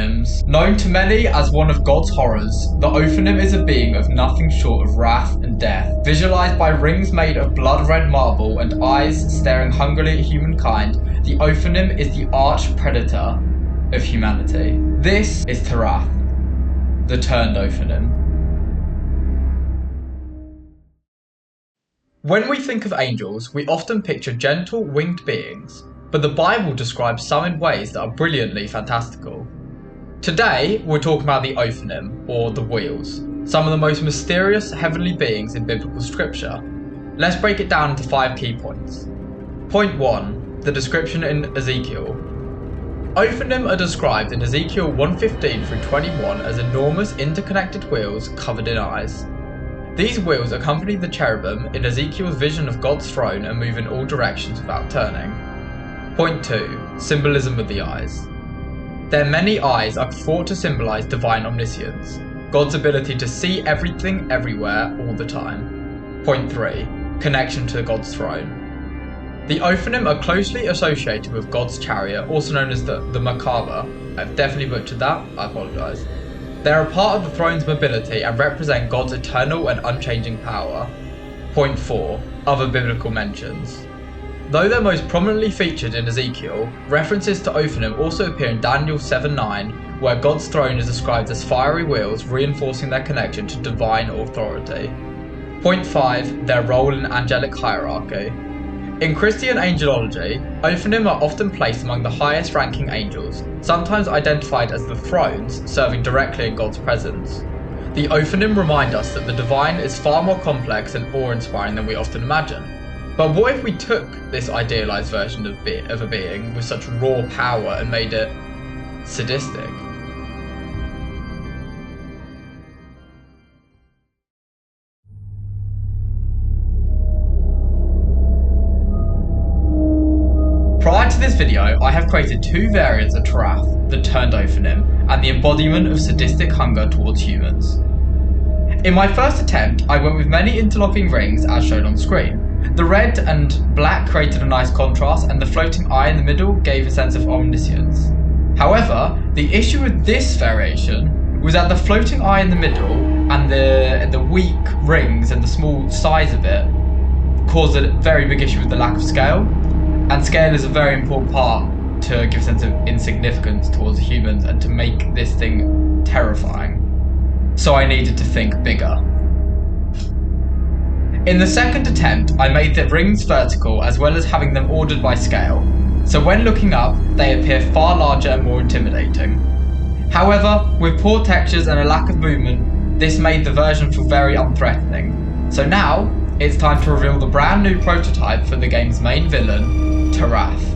Ophonims. Known to many as one of God's horrors, the Ophonim is a being of nothing short of wrath and death, visualized by rings made of blood-red marble and eyes staring hungrily at humankind. The Ophonim is the arch predator of humanity. This is Turath, the turned Ophonim. When we think of angels, we often picture gentle, winged beings, but the Bible describes some in ways that are brilliantly fantastical. Today, we're talking about the Ophonim, or the wheels, some of the most mysterious heavenly beings in biblical scripture. Let's break it down into 5 key points. Point 1. The description in Ezekiel. Ophonim are described in Ezekiel 1:15 through 21 as enormous interconnected wheels covered in eyes. These wheels accompany the cherubim in Ezekiel's vision of God's throne and move in all directions without turning. Point 2. Symbolism of the eyes. Their many eyes are thought to symbolize divine omniscience, God's ability to see everything everywhere all the time. Point 3. Connection to God's throne. The Ophonim are closely associated with God's chariot, also known as the Merkaba. I've definitely butchered that, I apologise. They are a part of the throne's mobility and represent God's eternal and unchanging power. Point 4. Other biblical mentions. Though they're most prominently featured in Ezekiel, references to Ophonim also appear in Daniel 7:9, where God's throne is described as fiery wheels, reinforcing their connection to divine authority. Point 5. Their role in angelic hierarchy. In Christian angelology, Ophonim are often placed among the highest ranking angels, sometimes identified as the thrones, serving directly in God's presence. The Ophonim remind us that the divine is far more complex and awe-inspiring than we often imagine. But what if we took this idealized version of a being with such raw power and made it sadistic? Prior to this video, I have created 2 variants of Turath, the turned Ophonim, and the embodiment of sadistic hunger towards humans. In my first attempt, I went with many interlocking rings as shown on screen. The red and black created a nice contrast, and the floating eye in the middle gave a sense of omniscience. However, the issue with this variation was that the floating eye in the middle and the weak rings and the small size of it caused a very big issue with the lack of scale. And scale is a very important part to give a sense of insignificance towards humans and to make this thing terrifying. So I needed to think bigger. In the second attempt, I made the rings vertical as well as having them ordered by scale, so when looking up, they appear far larger and more intimidating. However, with poor textures and a lack of movement, this made the version feel very unthreatening. So now, it's time to reveal the brand new prototype for the game's main villain, Turath.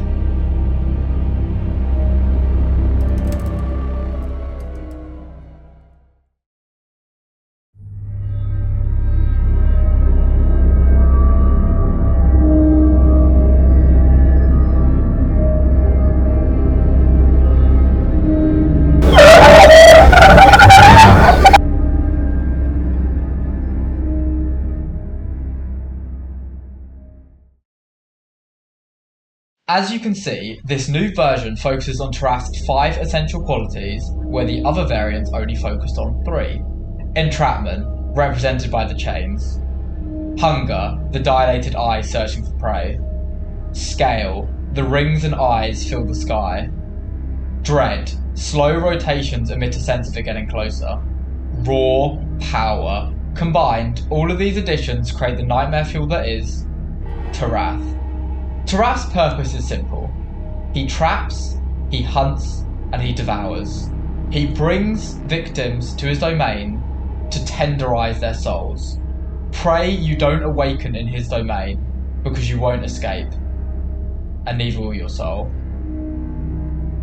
As you can see, this new version focuses on Turath's 5 essential qualities, where the other variants only focused on 3. Entrapment, represented by the chains. Hunger, the dilated eye searching for prey. Scale, the rings and eyes fill the sky. Dread, slow rotations emit a sense of it getting closer. Raw power. Combined, all of these additions create the nightmare fuel that is Turath. Turath's purpose is simple. He traps, he hunts, and he devours. He brings victims to his domain to tenderize their souls. Pray you don't awaken in his domain, because you won't escape, and neither will your soul.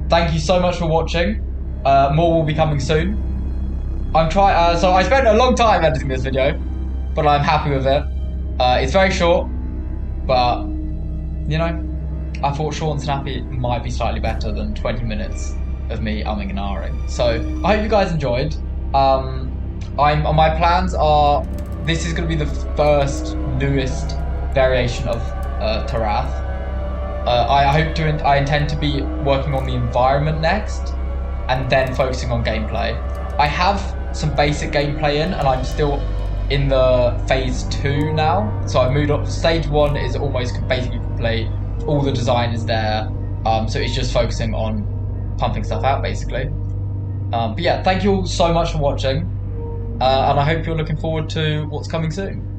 Thank you so much for watching. More will be coming soon. So I spent a long time editing this video, but I'm happy with it. It's very short, but you know, I thought short and snappy might be slightly better than 20 minutes of me umming and ahhing. So I hope you guys enjoyed. My plans are, this is going to be the first newest variation of Turath. I intend to be working on the environment next, and then focusing on gameplay. I have some basic gameplay in, and I'm still in the phase 2 now. So I moved up. Stage 1 is almost basically complete. All the design is there. So it's just focusing on pumping stuff out, basically. But yeah, thank you all so much for watching. And I hope you're looking forward to what's coming soon.